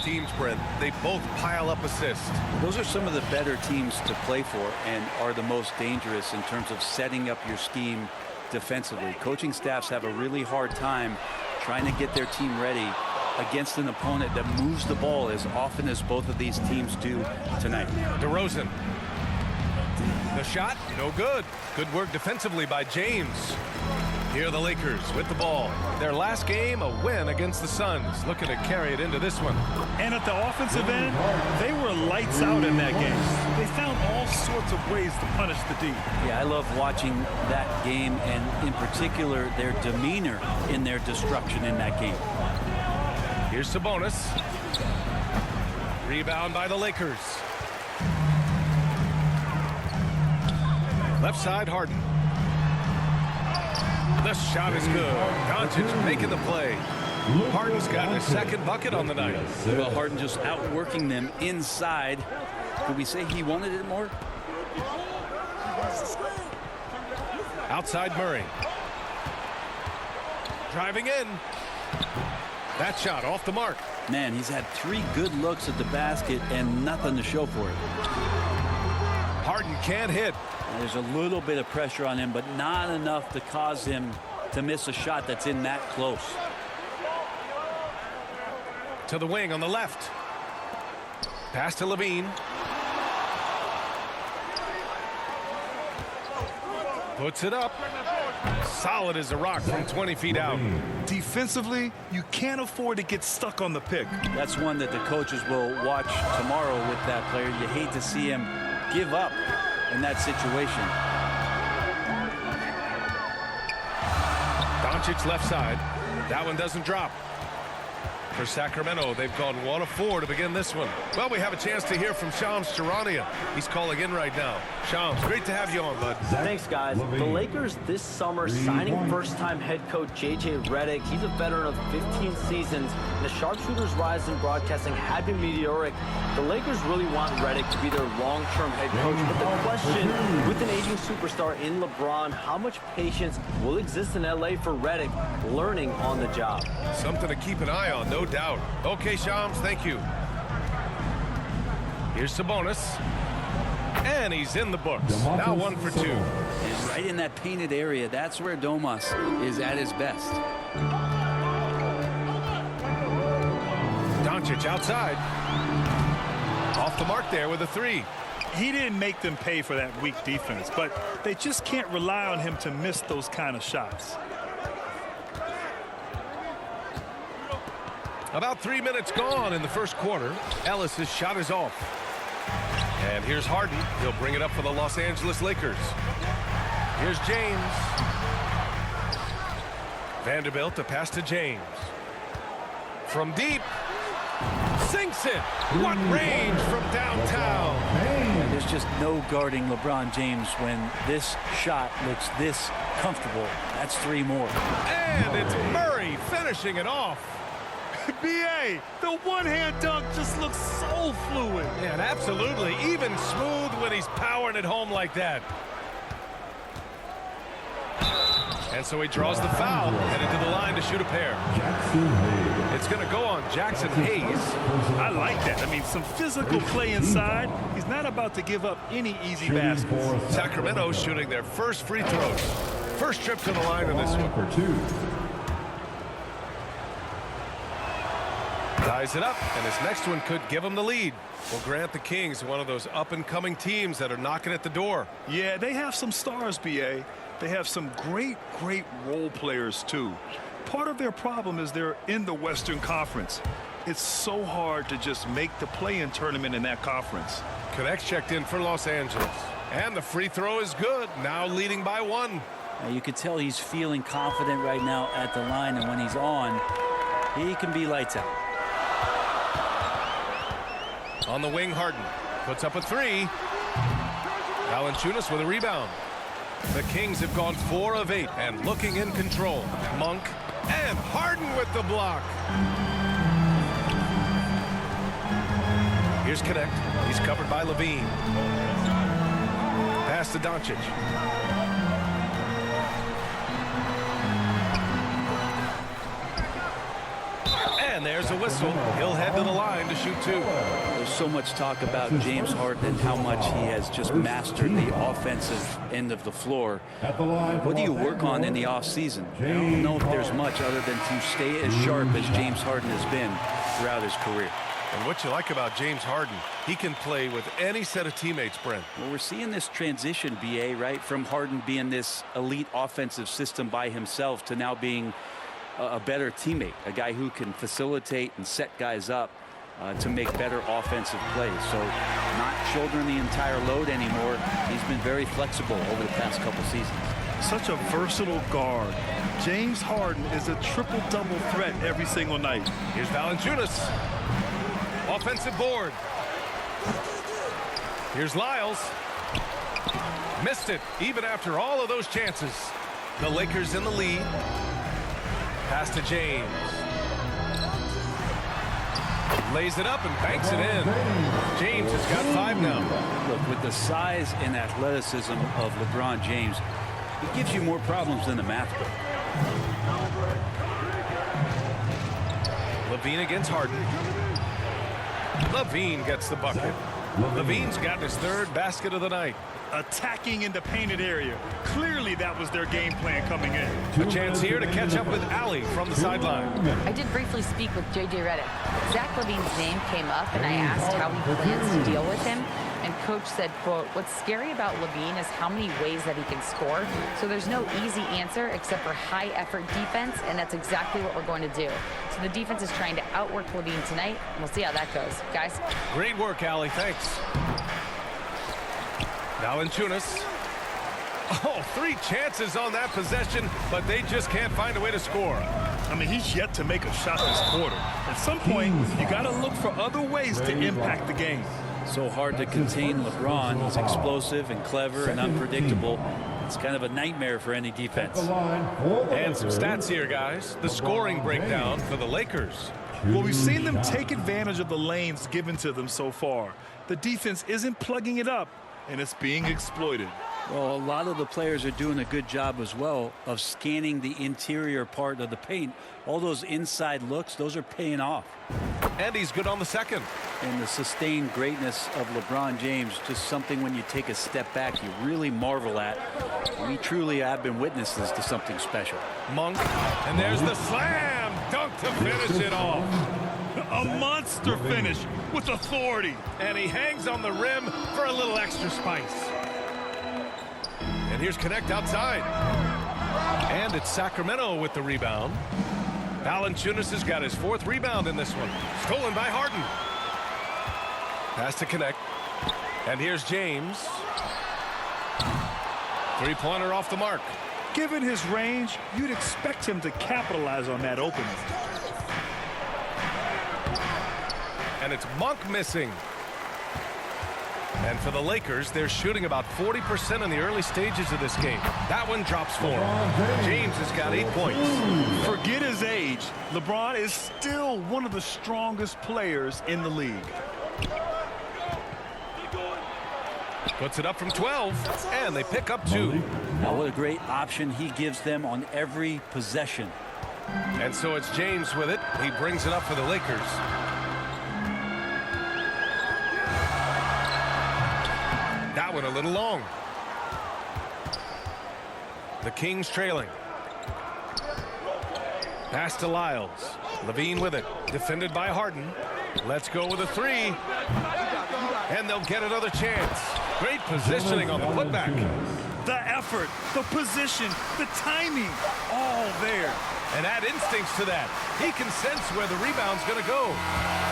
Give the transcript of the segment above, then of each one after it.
teams, Brent. They both pile up assists. Those are some of the better teams to play for and are the most dangerous in terms of setting up your scheme defensively. Coaching staffs have a really hard time trying to get their team ready against an opponent that moves the ball as often as both of these teams do tonight. DeRozan. The shot, no good. Good work defensively by James. Here are the Lakers with the ball. Their last game, a win against the Suns. Looking to carry it into this one. And at the offensive end, they were lights out in that game. They found all sorts of ways to punish the D. Yeah, I love watching that game and in particular their demeanor in their destruction in that game. Here's Sabonis. Rebound by the Lakers. Left side, Harden. The shot is good. Doncic making the play. Harden's got a second bucket on the night. Well, Harden just outworking them inside. Could we say he wanted it more? Outside Murray. Driving in. That shot off the mark. Man, he's had 3 good looks at the basket and nothing to show for it. Harden can't hit. There's a little bit of pressure on him, but not enough to cause him to miss a shot that's in that close. To the wing on the left. Pass to Levine. Puts it up. Solid as a rock from 20 feet out. Defensively, you can't afford to get stuck on the pick. That's one that the coaches will watch tomorrow with that player. You hate to see him give up in that situation. Doncic left side. That one doesn't drop. For Sacramento, they've gone 1 of 4 to begin this one. Well, we have a chance to hear from Shams Charania. He's calling in right now. Shams, great to have you on, bud. Thanks, guys. The Lakers this summer signing first-time head coach J.J. Redick. He's a veteran of 15 seasons. And the sharpshooters' rise in broadcasting had been meteoric. The Lakers really want Redick to be their long-term head coach. But the question, with an aging superstar in LeBron, how much patience will exist in L.A. for Redick learning on the job? Something to keep an eye on, no doubt. Okay, Shams, thank you. Here's Sabonis. And he's in the books. Now 1 for 2. And right in that painted area, that's where Domas is at his best. Doncic outside. Off the mark there with a 3. He didn't make them pay for that weak defense, but they just can't rely on him to miss those kind of shots. About 3 minutes gone in the first quarter. Ellis's shot is off. And here's Harden. He'll bring it up for the Los Angeles Lakers. Here's James. Vanderbilt to pass to James. From deep. Sinks it. What range from downtown. And there's just no guarding LeBron James when this shot looks this comfortable. That's 3 more. And it's Murray finishing it off. B.A., the one-hand dunk just looks so fluid. And absolutely, even smooth when he's powering it home like that. And so he draws the foul, headed to the line to shoot a pair. It's going to go on Jackson Hayes. I like that. I mean, some physical play inside. He's not about to give up any easy baskets. Sacramento shooting their first free throws. First trip to the line in this one. Ties it up, and his next one could give him the lead. Well, Grant, the Kings, one of those up-and-coming teams that are knocking at the door. Yeah, they have some stars, B.A. They have some great role players, too. Part of their problem is they're in the Western Conference. It's so hard to just make the play-in tournament in that conference. Connects checked in for Los Angeles. And the free throw is good, now leading by 1. Now you could tell he's feeling confident right now at the line, and when he's on, he can be lights out. On the wing, Harden puts up a 3. Valanciunas with a rebound. The Kings have gone 4 of 8 and looking in control. Monk and Harden with the block. Here's Connect. He's covered by Levine. Pass to Doncic. And there's a whistle. whistle, he'll head to the line to shoot 2. There's so much talk about James Harden and how much he has just mastered the offensive end of the floor. What do you work on in the offseason? I don't know if there's much other than to stay as sharp as James Harden has been throughout his career. And what you like about James Harden, he can play with any set of teammates, Brent. Well, we're seeing this transition, BA, right, from Harden being this elite offensive system by himself to now being a better teammate, a guy who can facilitate and set guys up to make better offensive plays. So not shouldering the entire load anymore. He's been very flexible over the past couple seasons. Such a versatile guard. James Harden is a triple-double threat every single night. Here's Valanciunas. Offensive board. Here's Lyles. Missed it, even after all of those chances. The Lakers in the lead. Pass to James. Lays it up and banks it in. James has got 5 now. Look, with the size and athleticism of LeBron James, it gives you more problems than the math book. LaVine against Harden. LaVine gets the bucket. LaVine's got his 3rd basket of the night. Attacking in the painted area. Clearly that was their game plan coming in. A chance here to catch up with Ali from the sideline. I did briefly speak with J.J. Redick. Zach LaVine's name came up, and I asked how he plans to deal with him. And Coach said, quote, "What's scary about LaVine is how many ways that he can score. So there's no easy answer except for high-effort defense, and that's exactly what we're going to do. So the defense is trying to outwork LaVine tonight, and we'll see how that goes. Guys." Great work, Ali. Thanks. Valanciunas. Oh, 3 chances on that possession, but they just can't find a way to score. I mean, he's yet to make a shot this quarter. At some point, you got to look for other ways to impact the game. So hard to contain LeBron. He's explosive and clever and unpredictable. It's kind of a nightmare for any defense. And some stats here, guys. The scoring breakdown for the Lakers. Well, we've seen them take advantage of the lanes given to them so far. The defense isn't plugging it up, and it's being exploited. Well, a lot of the players are doing a good job as well of scanning the interior part of the paint. All those inside looks, those are paying off. And he's good on the second. And the sustained greatness of LeBron James, just something when you take a step back, you really marvel at. We truly have been witnesses to something special. Monk, and there's the slam dunk to finish it off. A monster finish with authority. And he hangs on the rim for a little extra spice. And here's Connect outside. And it's Sacramento with the rebound. Valanciunas has got his 4th rebound in this one. Stolen by Harden. Pass to Connect. And here's James. 3-pointer off the mark. Given his range, you'd expect him to capitalize on that opening. And it's Monk missing. And for the Lakers, they're shooting about 40% in the early stages of this game. That one drops for him. James has got 8 points. Forget his age. LeBron is still one of the strongest players in the league. Puts it up from 12, and they pick up 2. Now, what a great option he gives them on every possession. And so it's James with it. He brings it up for the Lakers. That one a little long. The Kings trailing. Pass to Lyles. LaVine with it. Defended by Harden. Let's go with a 3. And they'll get another chance. Great positioning on the putback. The effort, the position, the timing, all there. And add instincts to that. He can sense where the rebound's going to go.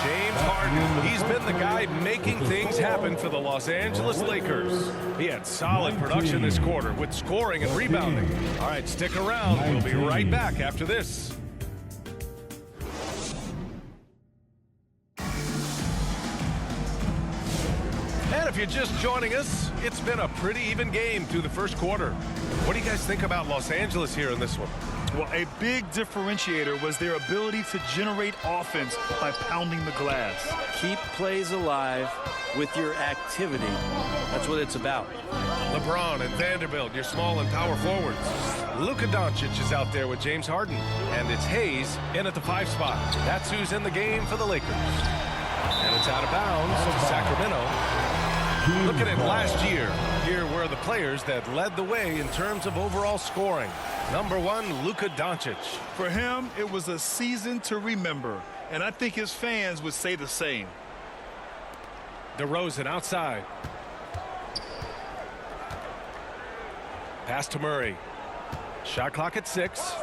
James Harden, he's been the guy making things happen for the Los Angeles Lakers. He had solid production this quarter with scoring and rebounding. All right, stick around. We'll be right back after this. And if you're just joining us, it's been a pretty even game through the first quarter. What do you guys think about Los Angeles here in this one? Well, a big differentiator was their ability to generate offense by pounding the glass. Keep plays alive with your activity. That's what it's about. LeBron and Vanderbilt, your small and power forwards. Luka Doncic is out there with James Harden. And it's Hayes in at the 5 spot. That's who's in the game for the Lakers. And it's out of bounds to Sacramento. Looking at last year, here were the players that led the way in terms of overall scoring. Number 1, Luka Doncic. For him, it was a season to remember, and I think his fans would say the same. DeRozan outside. Pass to Murray. Shot clock at 6.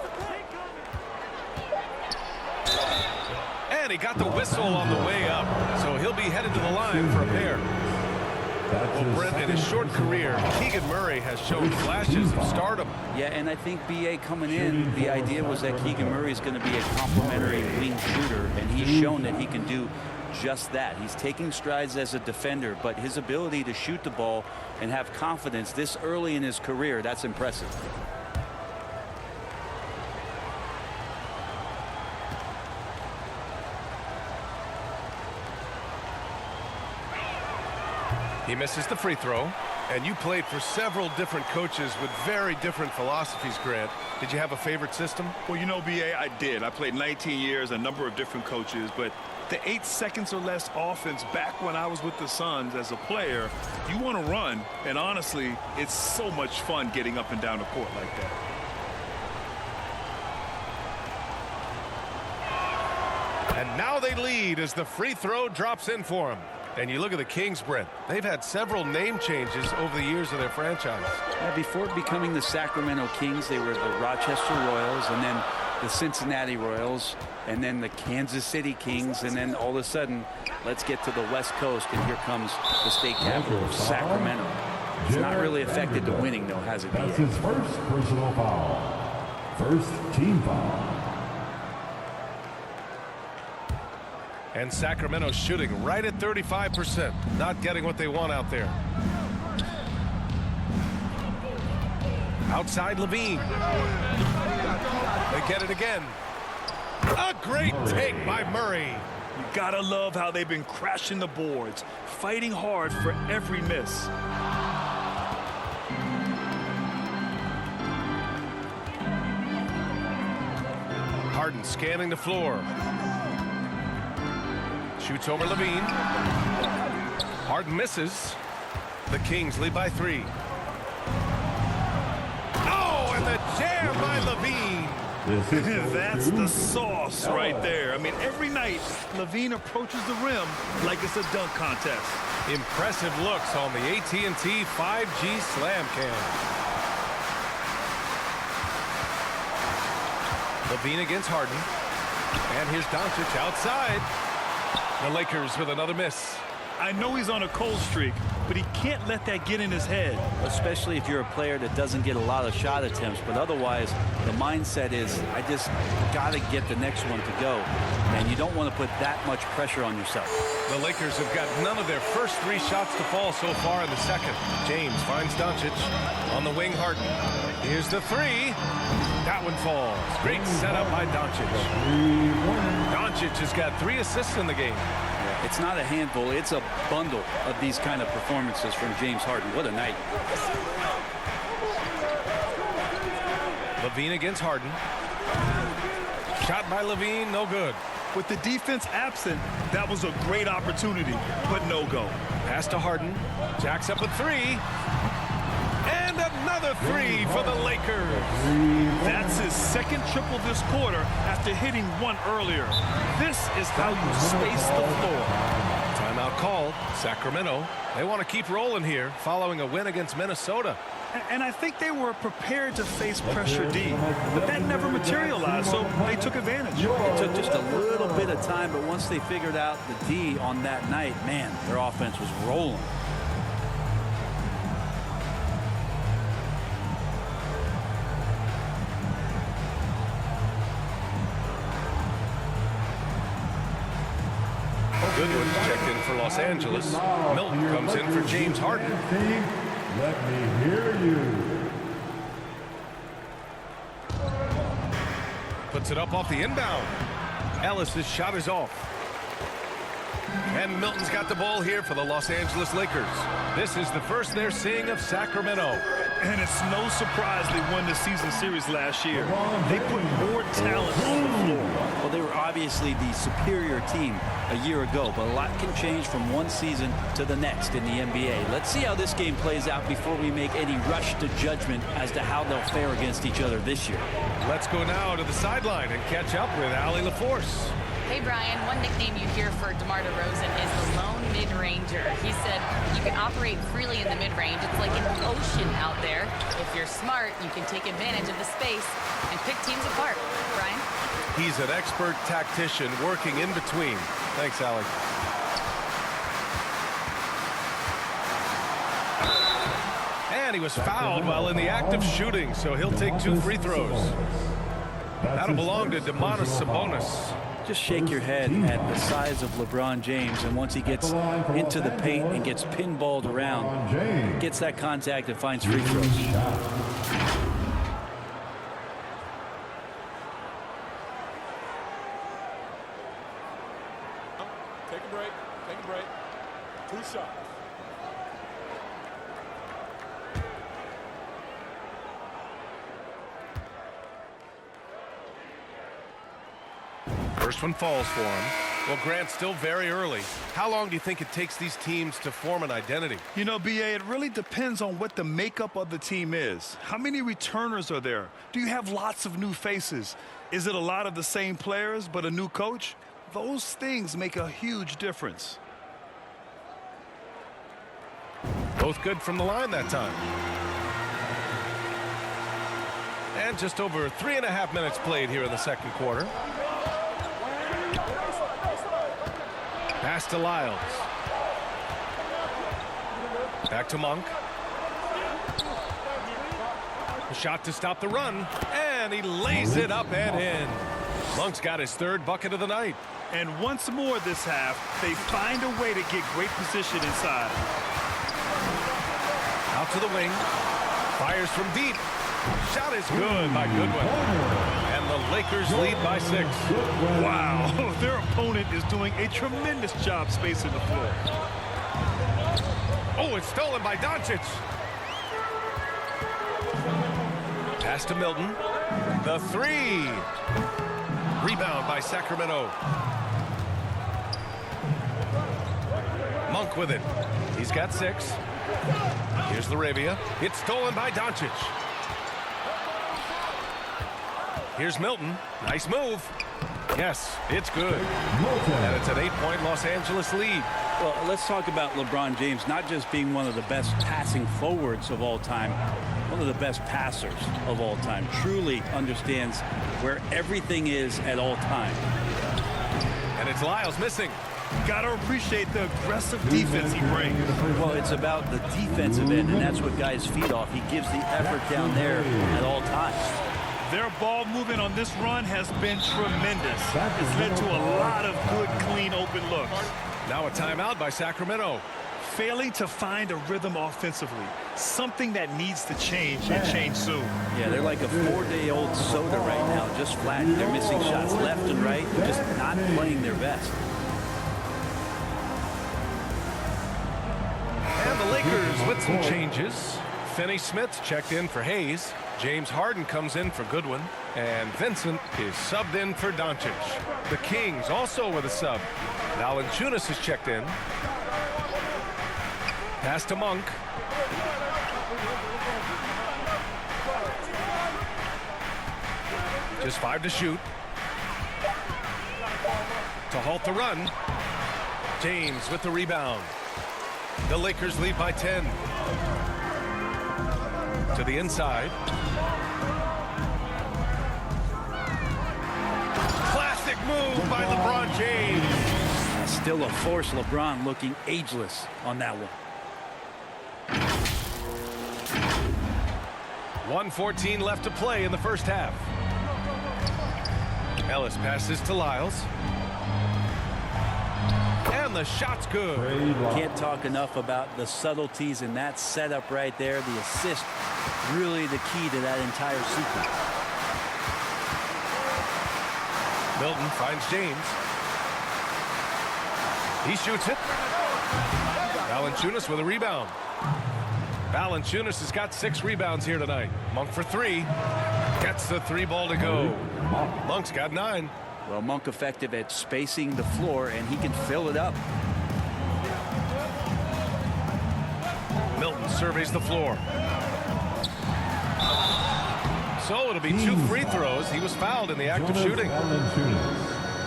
And he got the whistle on the way up, so he'll be headed to the line for a pair. Well, Brent, in his short career, Keegan Murray has shown flashes of stardom. Yeah, and I think B.A. coming in, the idea was that Keegan Murray is going to be a complimentary wing shooter, and he's shown that he can do just that. He's taking strides as a defender, but his ability to shoot the ball and have confidence this early in his career, that's impressive. He misses the free throw. And you played for several different coaches with very different philosophies, Grant. Did you have a favorite system? Well, you know, B.A., I did. I played 19 years, a number of different coaches, but the 8 seconds or less offense back when I was with the Suns as a player, you want to run, and honestly, it's so much fun getting up and down the court like that. And now they lead as the free throw drops in for them. And you look at the Kings, Brent. They've had several name changes over the years of their franchise. Yeah, before becoming the Sacramento Kings, they were the Rochester Royals, and then the Cincinnati Royals, and then the Kansas City Kings, and then all of a sudden, let's get to the West Coast, and here comes the state capital of Sacramento. It's not really affected the winning, though, has it? That's his first personal foul. First team foul. And Sacramento's shooting right at 35%. Not getting what they want out there. Outside Levine. They get it again. A great take by Murray. You gotta love how they've been crashing the boards, fighting hard for every miss. Harden scanning the floor. Shoots over Levine. Harden misses. The Kings lead by 3. Oh, and the jam by Levine. That's the sauce right there. I mean, every night, Levine approaches the rim like it's a dunk contest. Impressive looks on the AT&T 5G Slam Cam. Levine against Harden. And here's Doncic outside. The Lakers with another miss. I know he's on a cold streak, but he can't let that get in his head. Especially if you're a player that doesn't get a lot of shot attempts, but otherwise the mindset is I just got to get the next one to go, and you don't want to put that much pressure on yourself. The Lakers have got none of their first 3 shots to fall so far in the second. James finds Doncic on the wing. Harden. Here's the 3. That one falls. Great setup by Doncic. Doncic has got 3 assists in the game. It's not a handful, it's a bundle of these kind of performances from James Harden. What a night. Levine against Harden. Shot by Levine, no good. With the defense absent, that was a great opportunity, but no go. Pass to Harden. Jacks up a 3. And another 3 for the Lakers. That's his second triple this quarter after hitting 1 earlier. This is how you space the floor. Timeout called. Sacramento. They want to keep rolling here following a win against Minnesota. And I think they were prepared to face pressure D, but that never materialized, so they took advantage. It took just a little bit of time, but once they figured out the D on that night, man, their offense was rolling. Goodwin checked in for Los Angeles. Milton comes in for James Harden. Let me hear you. Puts it up off the inbound. Ellis's shot is off. And Milton's got the ball here for the Los Angeles Lakers. This is the first they're seeing of Sacramento. And it's no surprise they won the season series last year. They put more talent on the floor. Well, they were obviously the superior team a year ago, but a lot can change from one season to the next in the NBA. Let's see how this game plays out before we make any rush to judgment as to how they'll fare against each other this year. Let's go now to the sideline and catch up with Allie LaForce. Hey, Brian, one nickname you hear for DeMar DeRozan is the lone mid-ranger. He said you can operate freely in the mid-range. It's like an ocean out there. If you're smart, you can take advantage of the space and pick teams apart. Brian? He's an expert tactician working in between. Thanks, Allie. And he was fouled while in the act of shooting, so he'll take 2 free throws. That'll belong to Domantas Sabonis. Just shake your head at the size of LeBron James, and once he gets into the paint and gets pinballed around, gets that contact and finds free throws. Take a break. Take a break. 2 shots. First one falls for him. Well, Grant, still very early. How long do you think it takes these teams to form an identity? You know, B.A., it really depends on what the makeup of the team is. How many returners are there? Do you have lots of new faces? Is it a lot of the same players but a new coach? Those things make a huge difference. Both good from the line that time. And just over 3.5 minutes played here in the second quarter. Pass to Lyles. Back to Monk. A shot to stop the run. And he lays it up and in. Monk's got his 3rd bucket of the night. And once more this half, they find a way to get great position inside. Out to the wing. Fires from deep. Shot is good by Goodwin. And the Lakers lead by 6. Wow, their opponent is doing a tremendous job spacing the floor. Oh, it's stolen by Doncic. Pass to Milton. The 3. Rebound by Sacramento. Monk with it. He's got 6. Here's LaRavia. It's stolen by Doncic. Here's Milton. Nice move. Yes, it's good. And it's an 8-point Los Angeles lead. Well, let's talk about LeBron James not just being one of the best passing forwards of all time, one of the best passers of all time. Truly understands where everything is at all times. And it's Lyles missing. Got to appreciate the aggressive defense he brings. Well, it's about the defensive end, and that's what guys feed off. He gives the effort down there at all times. Their ball movement on this run has been tremendous. It's led to a lot of good, clean, open looks. Now a timeout by Sacramento. Failing to find a rhythm offensively. Something that needs to change and change soon. Yeah, they're like a 4-day-old soda right now, just flat. They're missing shots left and right, just not playing their best. And the Lakers with some changes. Finney Smith checked in for Hayes. James Harden comes in for Goodwin. And Vincent is subbed in for Doncic. The Kings also with a sub. Valanciunas is checked in. Pass to Monk. Just 5 to shoot. To halt the run. James with the rebound. The Lakers lead by 10. To the inside. Classic move by LeBron James. Still a force. LeBron looking ageless on that one. 1:14 left to play in the first half. Ellis passes to Lyles. And the shot's good. Can't talk enough about the subtleties in that setup right there. The assist, really the key to that entire sequence. Milton finds James. He shoots it. Valanciunas with a rebound. Valanciunas has got 6 rebounds here tonight. Monk for 3. Gets the 3 ball to go. Monk's got 9. Well, Monk effective at spacing the floor, and he can fill it up. Milton surveys the floor. So it'll be 2 free throws. He was fouled in the act of shooting.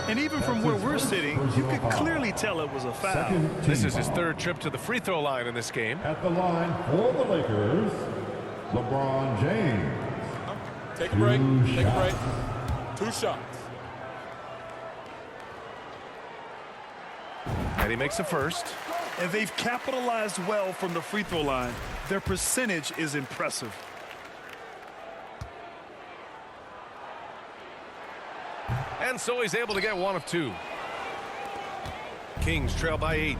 And even from where we're sitting, you could clearly tell it was a foul. This is his 3rd trip to the free throw line in this game. At the line for the Lakers, LeBron James. Take a break. Take a break. 2 shots. And he makes the first. And they've capitalized well from the free throw line. Their percentage is impressive. And so he's able to get 1 of 2. Kings trail by 8.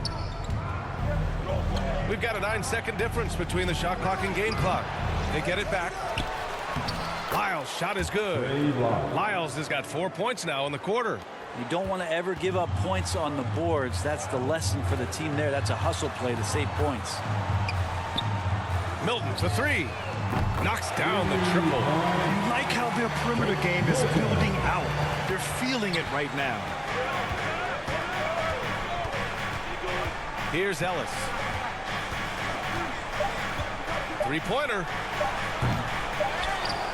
We've got a 9-second difference between the shot clock and game clock. They get it back. Lyles' shot is good. Lyles has got 4 points now in the quarter. You don't want to ever give up points on the boards. That's the lesson for the team there. That's a hustle play to save points. Milton for 3. Knocks down the triple. You like how their perimeter game is building out. They're feeling it right now. Here's Ellis. 3-pointer.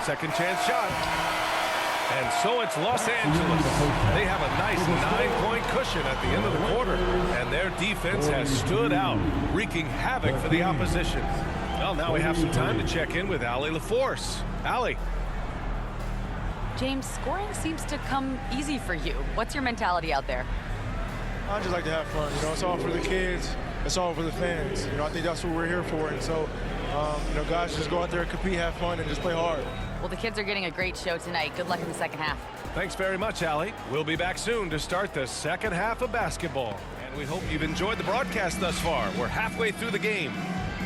Second chance shot. And so it's Los Angeles. They have a nice 9-point cushion at the end of the quarter. And their defense has stood out, wreaking havoc for the opposition. Well, now we have some time to check in with Allie LaForce. Allie. James, scoring seems to come easy for you. What's your mentality out there? I just like to have fun. You know, it's all for the kids. It's all for the fans. You know, I think that's what we're here for. And so, you know, guys, just go out there and compete, have fun, and just play hard. Well, the kids are getting a great show tonight. Good luck in the second half. Thanks very much, Allie. We'll be back soon to start the second half of basketball. And we hope you've enjoyed the broadcast thus far. We're halfway through the game.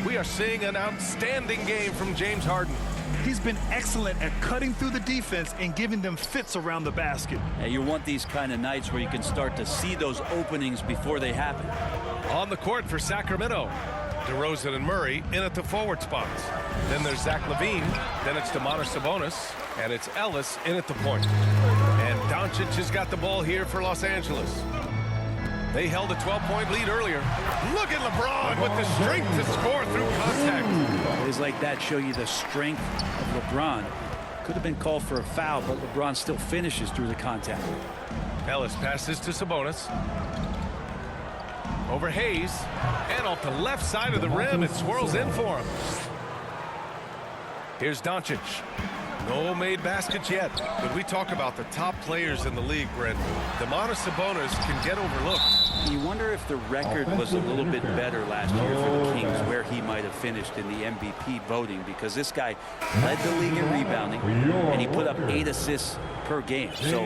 We are seeing an outstanding game from James Harden. He's been excellent at cutting through the defense and giving them fits around the basket. And you want these kind of nights where you can start to see those openings before they happen. On the court for Sacramento, DeRozan and Murray in at the forward spots. Then there's Zach LaVine. Then it's Domantas Sabonis. And it's Ellis in at the point. And Doncic has got the ball here for Los Angeles. They held a 12-point lead earlier. Look at LeBron with the strength to score through contact. Plays like that show you the strength of LeBron. Could have been called for a foul, but LeBron still finishes through the contact. Ellis passes to Sabonis. Over Hayes. And off the left side of the rim, it swirls in for him. Here's Doncic. No made baskets yet, but we talk about the top players in the league, Brent. Domantas Sabonis can get overlooked. You wonder if the record was a little bit better last year for the Kings, where he might have finished in the MVP voting, because this guy led the league in rebounding, and he put up 8 assists per game. So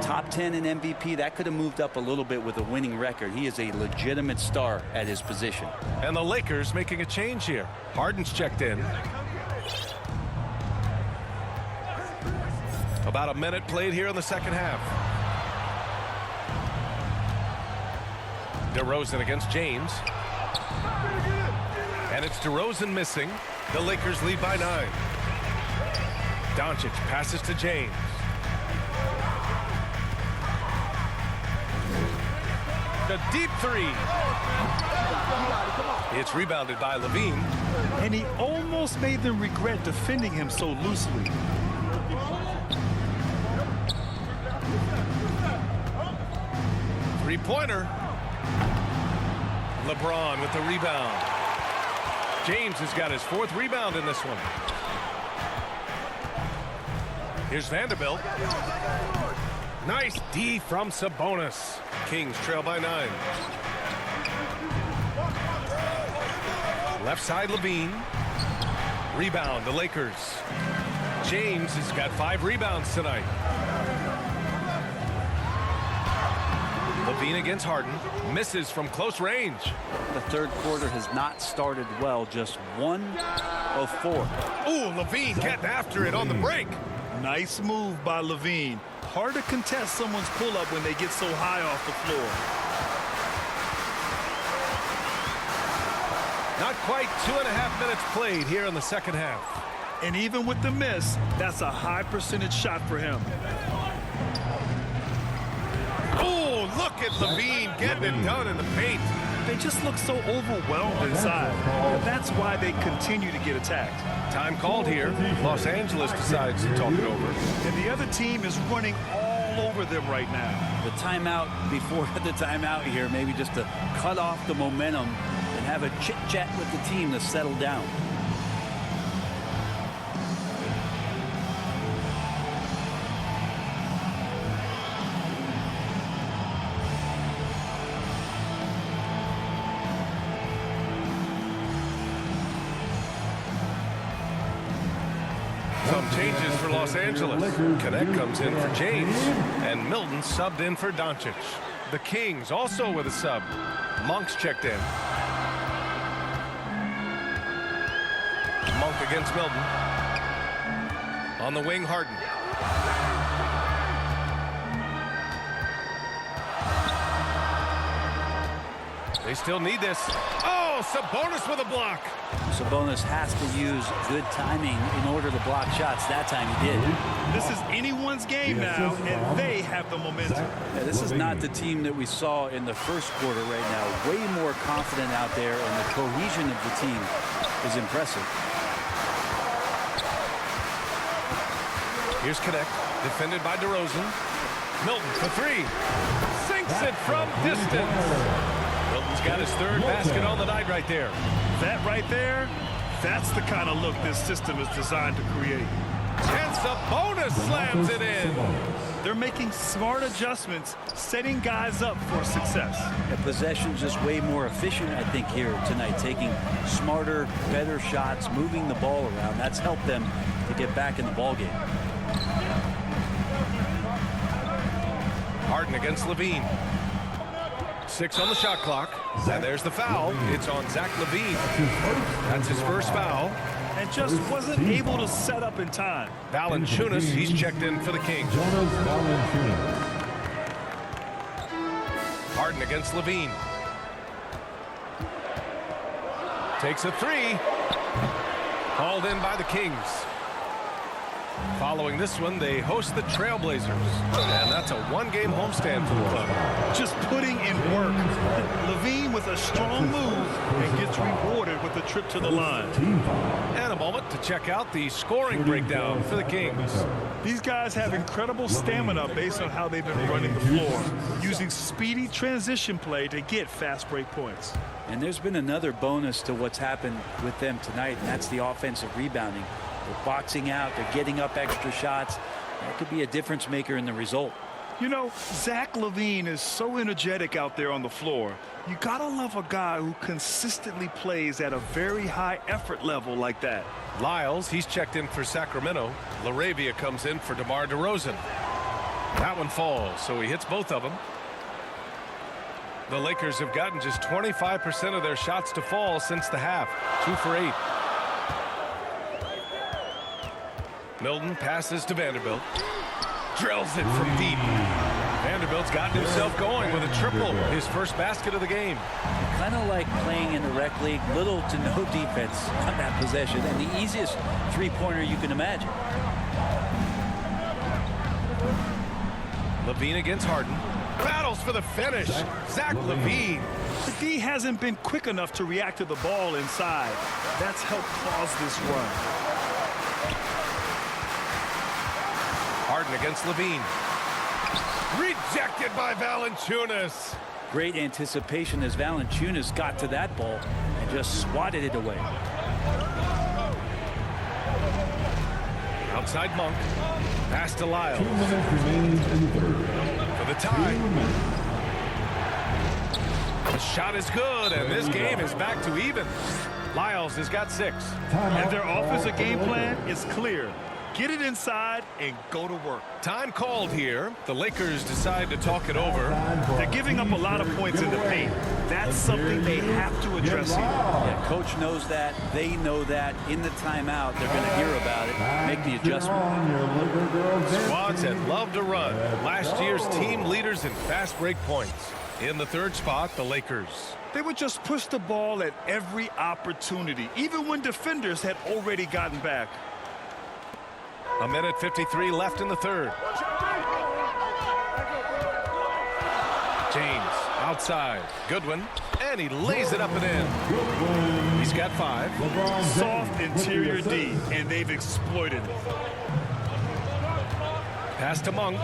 top 10 in MVP, that could have moved up a little bit with a winning record. He is a legitimate star at his position. And the Lakers making a change here. Harden's checked in. About a minute played here in the second half. DeRozan against James. And it's DeRozan missing. The Lakers lead by 9. Doncic passes to James. The deep 3. It's rebounded by LaVine. And he almost made them regret defending him so loosely. Three-pointer. LeBron with the rebound. James has got his 4th rebound in this one. Here's Vanderbilt. Nice D from Sabonis. Kings trail by 9. Left side LaVine. Rebound the Lakers. James has got 5 rebounds tonight. LaVine against Harden. Misses from close range. The third quarter has not started well. Just 1 of 4. Ooh, LaVine getting after it on the break. Nice move by LaVine. Hard to contest someone's pull-up when they get so high off the floor. Not quite 2.5 minutes played here in the second half. And even with the miss, that's a high percentage shot for him. Oh, look at Levine getting it done in the paint. They just look so overwhelmed inside. And that's why they continue to get attacked. Time called here. Los Angeles decides to talk it over. And the other team is running all over them right now. The timeout before the timeout here, maybe just to cut off the momentum and have a chit-chat with the team to settle down. Some changes for Los Angeles. Connect comes in for James, and Milton subbed in for Doncic. The Kings also with a sub. Monk's checked in. Monk against Milton. On the wing, Harden. They still need this. Oh, Sabonis with a block. Sabonis has to use good timing in order to block shots. That time he did. This is anyone's game now, and they have the momentum. Yeah, this is not the team that we saw in the first quarter right now. Way more confident out there, and the cohesion of the team is impressive. Here's Connect, defended by DeRozan. Milton for three. Sinks it from distance. Milton's got his third basket on the night right there. That right there, that's the kind of look this system is designed to create. And Sabonis slams it in. They're making smart adjustments, setting guys up for success. The possession's just way more efficient, I think, here tonight. Taking smarter, better shots, moving the ball around. That's helped them to get back in the ballgame. Harden against Levine. 6 on the shot clock. And there's the foul. It's on Zach Levine. That's his first foul. And just wasn't able to set up in time. Valanciunas, he's checked in for the Kings. Harden against Levine. Takes a three. Called in by the Kings. Following this one, they host the Trailblazers. And that's a one-game homestand for the club. Just putting in work. Levine with a strong move and gets rewarded with a trip to the line. And a moment to check out the scoring breakdown for the Kings. These guys have incredible stamina based on how they've been running the floor, using speedy transition play to get fast break points. And there's been another bonus to what's happened with them tonight, and that's the offensive rebounding. They're boxing out, they're getting up extra shots. That could be a difference maker in the result. You know, Zach Levine is so energetic out there on the floor. You gotta love a guy who consistently plays at a very high effort level like that. Lyles, he's checked in for Sacramento. LaRavia comes in for DeMar DeRozan. That one falls, so he hits both of them. The Lakers have gotten just 25% of their shots to fall since the half. 2 for 8. Milton passes to Vanderbilt. Drills it from deep. Vanderbilt's gotten himself going with a triple. His first basket of the game. Kind of like playing in the rec league. Little to no defense on that possession. And the easiest three-pointer you can imagine. Levine against Harden. Battles for the finish. Zach Levine. The D hasn't been quick enough to react to the ball inside. That's helped cause this run. Harden against Levine. Rejected by Valanciunas. Great anticipation as Valanciunas got to that ball and just swatted it away. Outside Monk. Pass to Lyles. 2 minutes remaining in the third. For the tie. The shot is good, and this game is back to even. Lyles has got 6. And their offensive game plan is clear. Get it inside and go to work. Time called here. The Lakers decide to talk it over. They're giving up a lot of points in the paint. That's something they have to address here. Yeah, coach knows that. They know that. In the timeout, they're going to hear about it, make the adjustment. Squads that love to run. Last year's team leaders in fast break points. In the third spot, the Lakers. They would just push the ball at every opportunity, even when defenders had already gotten back. A minute 53 left in the third. James outside. Goodwin. And he lays it up and in. He's got 5. Soft interior D, and they've exploited it. Pass to Monk.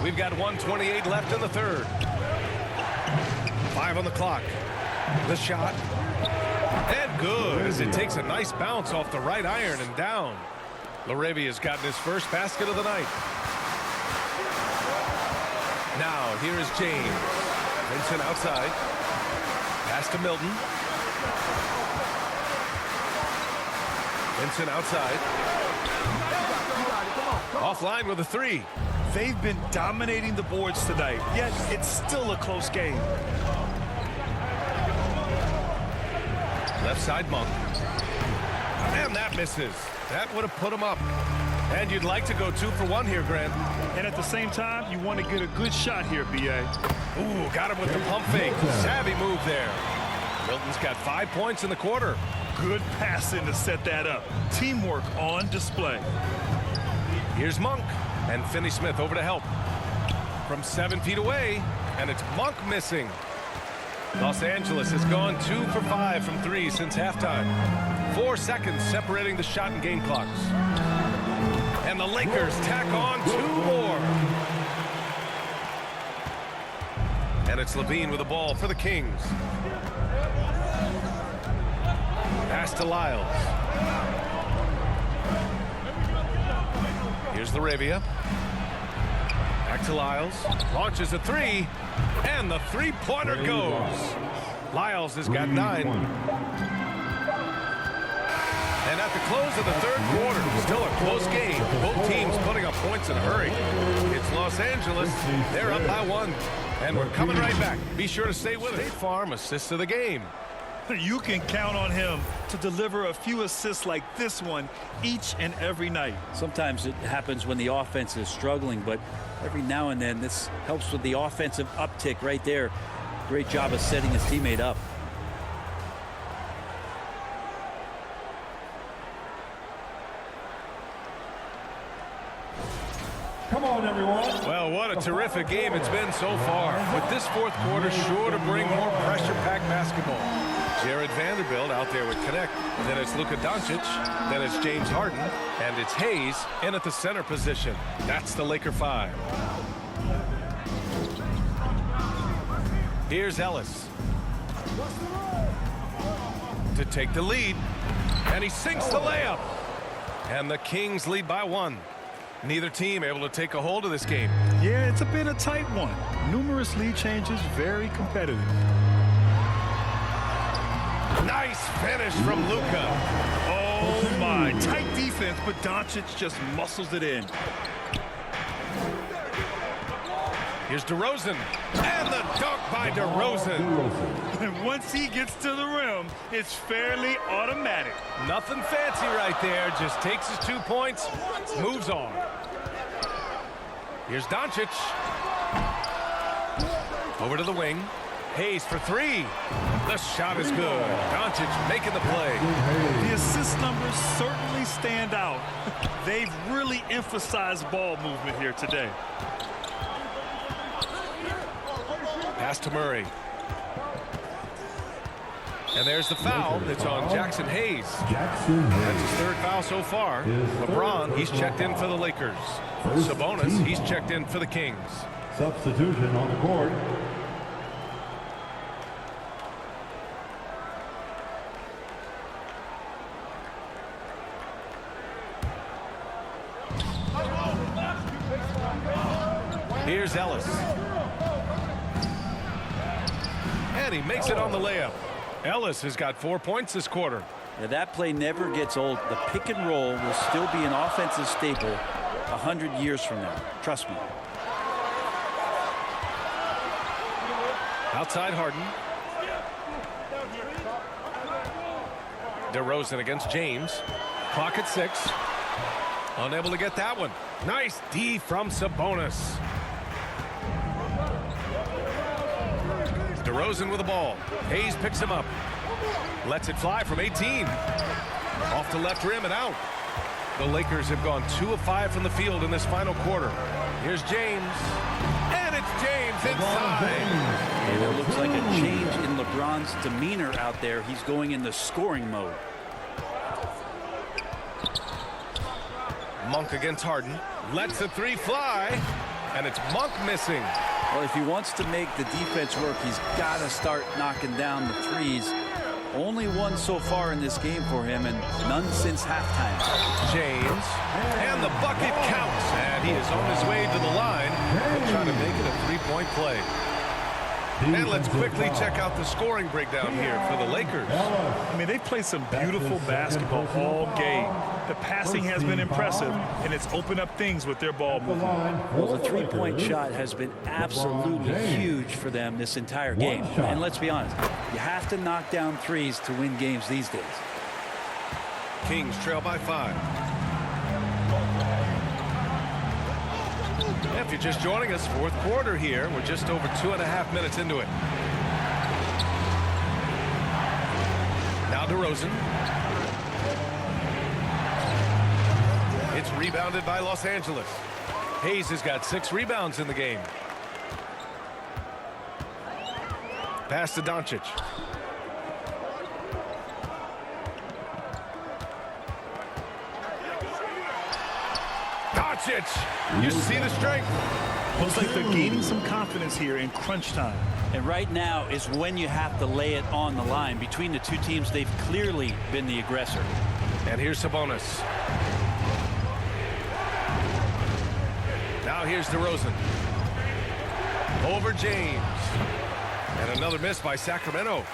We've got 1:28 left in the third. 5 on the clock. The shot. And good, as it takes a nice bounce off the right iron and down. LaRavia's gotten his first basket of the night. Now, here is James. Vincent outside. Pass to Milton. Vincent outside. Offline with a 3. They've been dominating the boards tonight, yet it's still a close game. Left side Monk. And that misses. That would have put him up. And you'd like to go 2 for 1 here, Grant. And at the same time, you want to get a good shot here, B.A. Ooh, got him with the pump fake. Savvy move there. Milton's got 5 points in the quarter. Good passing to set that up. Teamwork on display. Here's Monk. And Finney-Smith over to help. From 7 feet away. And it's Monk missing. Los Angeles has gone 2 for 5 from 3 since halftime. 4 seconds separating the shot and game clocks. And the Lakers tack on 2 more. And it's Levine with the ball for the Kings. Pass to Lyles. Here's LaRavia. Back to Lyles. Launches a 3. And the 3-pointer goes. Lyles has got 9. And at the close of the third quarter, still a close game. Both teams putting up points in a hurry. It's Los Angeles. They're up by 1. And we're coming right back. Be sure to stay with us. State Farm assists of the game. You can count on him to deliver a few assists like this one each and every night. Sometimes it happens when the offense is struggling, but every now and then this helps with the offensive uptick right there. Great job of setting his teammate up. Come on, everyone. Well, what a terrific game it's been so far. With this fourth quarter sure to bring more pressure-packed basketball. Jared Vanderbilt out there with Connect. Then it's Luka Doncic. Then it's James Harden. And it's Hayes in at the center position. That's the Laker 5. Here's Ellis to take the lead. And he sinks the layup. And the Kings lead by 1. Neither team able to take a hold of this game. Yeah, it's been a tight one. Numerous lead changes, very competitive. Nice finish from Luka. Oh my, tight defense, but Doncic just muscles it in. Here's DeRozan. And the dunk by DeRozan. And once he gets to the rim, it's fairly automatic. Nothing fancy right there. Just takes his 2 points, moves on. Here's Doncic. Over to the wing. Hayes for 3. The shot is good. Doncic making the play. The assist numbers certainly stand out. They've really emphasized ball movement here today. Pass to Murray. And there's the foul. It's on Jackson Hayes. That's his third foul so far. LeBron, he's checked in for the Lakers. Sabonis, he's checked in for the Kings. Substitution on the court. Here's Ellis. And he makes it on the layup. Ellis has got 4 points this quarter. Now, that play never gets old. The pick and roll will still be an offensive staple 100 years from now. Trust me. Outside Harden. DeRozan against James. Clock at 6. Unable to get that one. Nice D from Sabonis. DeRozan with the ball. Hayes picks him up. Lets it fly from 18. Off to left rim and out. The Lakers have gone 2 of 5 from the field in this final quarter. Here's James. And it's James inside. And it looks like a change in LeBron's demeanor out there. He's going in the scoring mode. Monk against Harden. Lets the three fly. And it's Monk missing. Well, if he wants to make the defense work, he's got to start knocking down the threes. Only one so far in this game for him, and none since halftime. James. And the bucket counts. And he is on his way to the line. He'll try to make it a three-point play. And let's quickly check out the scoring breakdown here for the Lakers. I mean, they've played some beautiful basketball all game. The passing has been impressive, and it's opened up things with their ball movement. Well, the three-point shot has been absolutely huge for them this entire game. And let's be honest, you have to knock down threes to win games these days. Kings trail by 5. If you're just joining us, fourth quarter here. We're just over 2.5 minutes into it. Now DeRozan. It's rebounded by Los Angeles. Hayes has got 6 rebounds in the game. Pass to Doncic. You see the strength. Looks like they're gaining some confidence here in crunch time. And right now is when you have to lay it on the line. Between the two teams, they've clearly been the aggressor. And here's Sabonis. Now here's DeRozan. Over James. And another miss by Sacramento.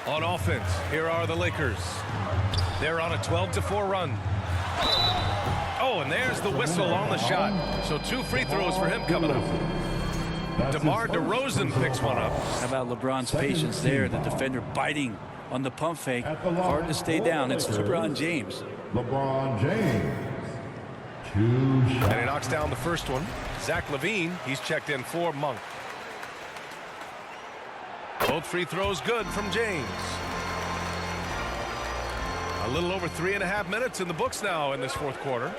On offense, here are the Lakers. They're on a 12-4 run. Oh, and there's the whistle on the shot. So 2 free throws for him coming up. DeMar DeRozan picks one up. How about LeBron's patience there? The defender biting on the pump fake. Hard to stay down. It's LeBron James. LeBron James. 2 shots. And he knocks down the first one. Zach LaVine, he's checked in for Monk. Both free throws good from James. A little over 3.5 minutes in the books now in this fourth quarter.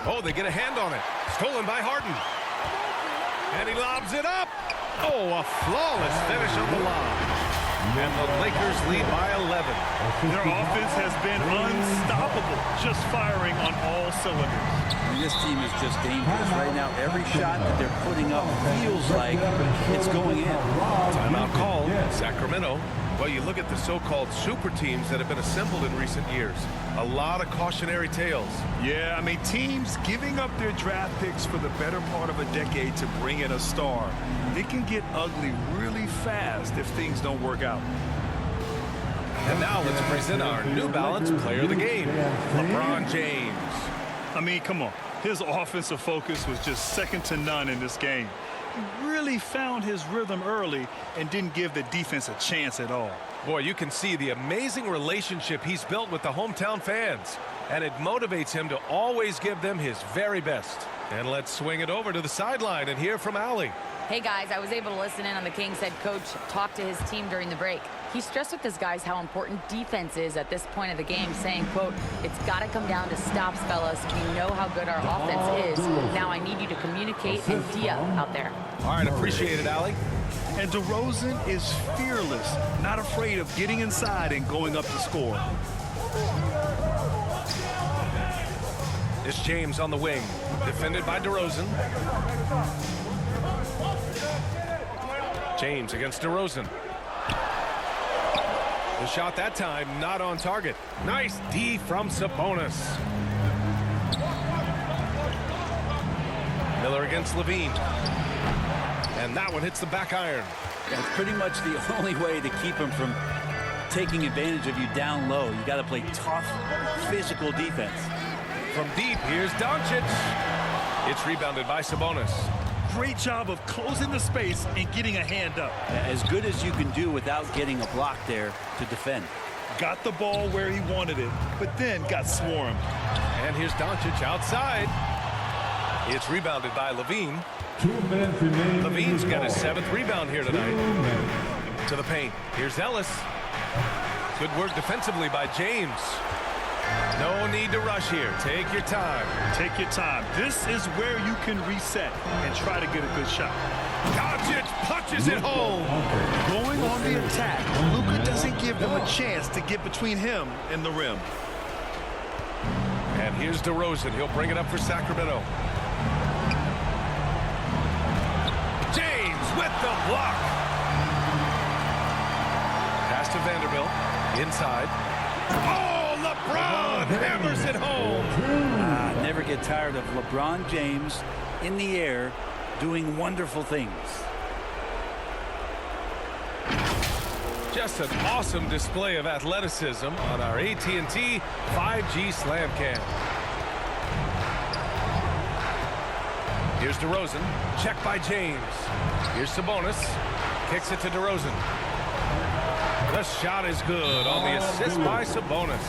Oh, they get a hand on it. Stolen by Harden. And he lobs it up. Oh, a flawless finish on the lob. And the Lakers lead by 11. Their offense has been unstoppable, just firing on all cylinders. And this team is just dangerous right now. Every shot that they're putting up feels like it's going in. Timeout called. Sacramento. Well, you look at the so-called super teams that have been assembled in recent years. A lot of cautionary tales. Yeah, I mean, teams giving up their draft picks for the better part of a decade to bring in a star. It can get ugly really fast if things don't work out. And now let's present our New Balance player of the game, LeBron James. I mean, come on. His offensive focus was just second to none in this game. He really found his rhythm early and didn't give the defense a chance at all. Boy, you can see the amazing relationship he's built with the hometown fans. And it motivates him to always give them his very best. And let's swing it over to the sideline and hear from Allie. Hey guys, I was able to listen in on the Kings head coach talk to his team during the break. He stressed with his guys how important defense is at this point of the game, saying, quote, "It's got to come down to stops, fellas. We know how good our offense is. Now I need you to communicate and D-up out there." All right, appreciate it, Allie. And DeRozan is fearless, not afraid of getting inside and going up to score. It's James on the wing, defended by DeRozan. James against DeRozan. The shot that time not on target. Nice D from Sabonis. Miller against LaVine. And that one hits the back iron. That's pretty much the only way to keep him from taking advantage of you down low. You got to play tough, physical defense. From deep, here's Doncic. It's rebounded by Sabonis. Great job of closing the space and getting a hand up. As good as you can do without getting a block there to defend. got the ball where he wanted it, but then got swarmed. And here's Doncic outside. It's rebounded by Levine. 2 minutes remaining. Levine's got his 7th rebound here tonight. To the paint. Here's Ellis. Good work defensively by James. No need to rush here. Take your time. Take your time. This is where you can reset and try to get a good shot. Doncic punches it home. Going on the attack, Luka doesn't give them a chance to get between him and the rim. And here's DeRozan. He'll bring it up for Sacramento. James with the block. Pass to Vanderbilt. Inside. Oh, LeBron hammers it home. Never get tired of LeBron James in the air doing wonderful things. Just an awesome display of athleticism on our AT&T 5G Slam Cam. Here's DeRozan. Check by James. Here's Sabonis. Kicks it to DeRozan. The shot is good on the assist by Sabonis.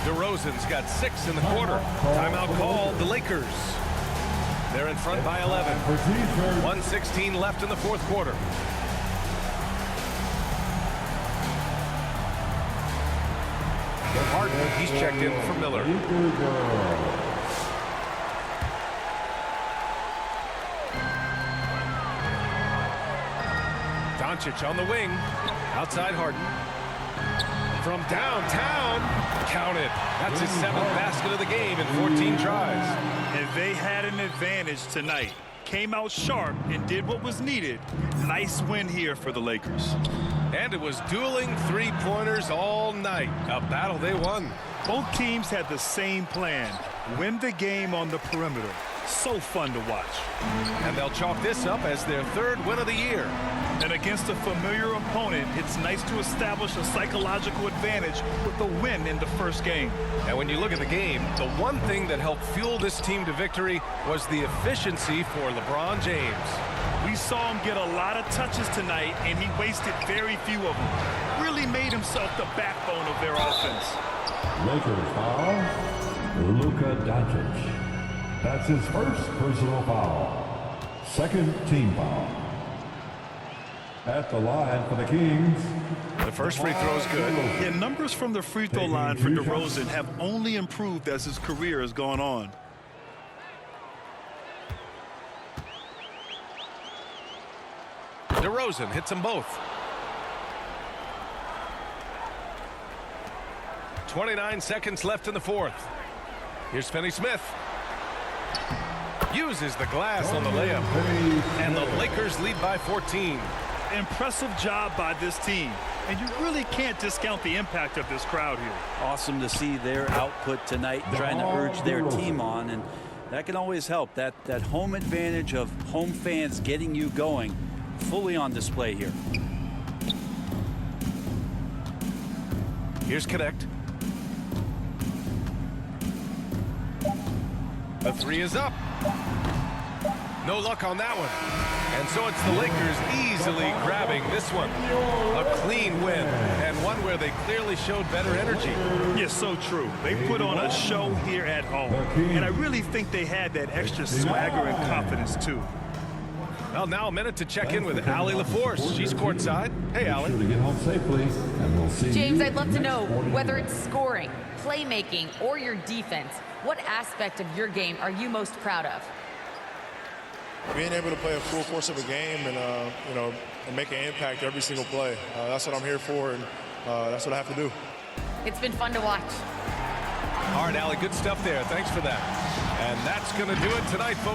DeRozan's got 6 in the quarter. Timeout called the Lakers. They're in front by 11. 1:16 left in the 4th quarter. Harden, he's checked in for Miller. Doncic on the wing. Outside Harden. From downtown. Count it. That's his 7th basket of the game in 14 tries. And they had an advantage tonight. Came out sharp and did what was needed. Nice win here for the Lakers. And it was dueling 3-pointers all night. A battle they won. Both teams had the same plan. Win the game on the perimeter. So fun to watch. And they'll chalk this up as their 3rd win of the year. And against a familiar opponent, it's nice to establish a psychological advantage with the win in the first game. And when you look at the game, the one thing that helped fuel this team to victory was the efficiency for LeBron James. We saw him get a lot of touches tonight, and he wasted very few of them. Really made himself the backbone of their offense. Lakers foul. Luka Doncic. That's his 1st personal foul. 2nd team foul. At the line for the Kings. The first free throw is good. Yeah, numbers from the free throw line for DeRozan have only improved as his career has gone on. DeRozan hits them both. 29 seconds left in the 4th. Here's Finney-Smith. Uses the glass on the layup. And the Lakers lead by 14. Impressive job by this team. And you really can't discount the impact of this crowd here. Awesome to see their output tonight, trying to urge their team on, and that can always help. That home advantage of home fans getting you going, fully on display here. Here's Connect. The 3 is up. No luck on that one. And so it's the Lakers easily grabbing this one. A clean win, and one where they clearly showed better energy. Yes, so true. They put on a show here at home. And I really think they had that extra swagger and confidence, too. Well, now a minute to check in with Allie LaForce. She's courtside. Hey, Allie. Sure to get home safely, and we'll see James, you I'd love to next know morning. whether it's scoring, playmaking, or your defense. What aspect of your game are you most proud of? Being able to play a full course of a game and, and make an impact every single play. That's what I'm here for, and that's what I have to do. It's been fun to watch. All right, Allie, good stuff there. Thanks for that. And that's going to do it tonight, folks.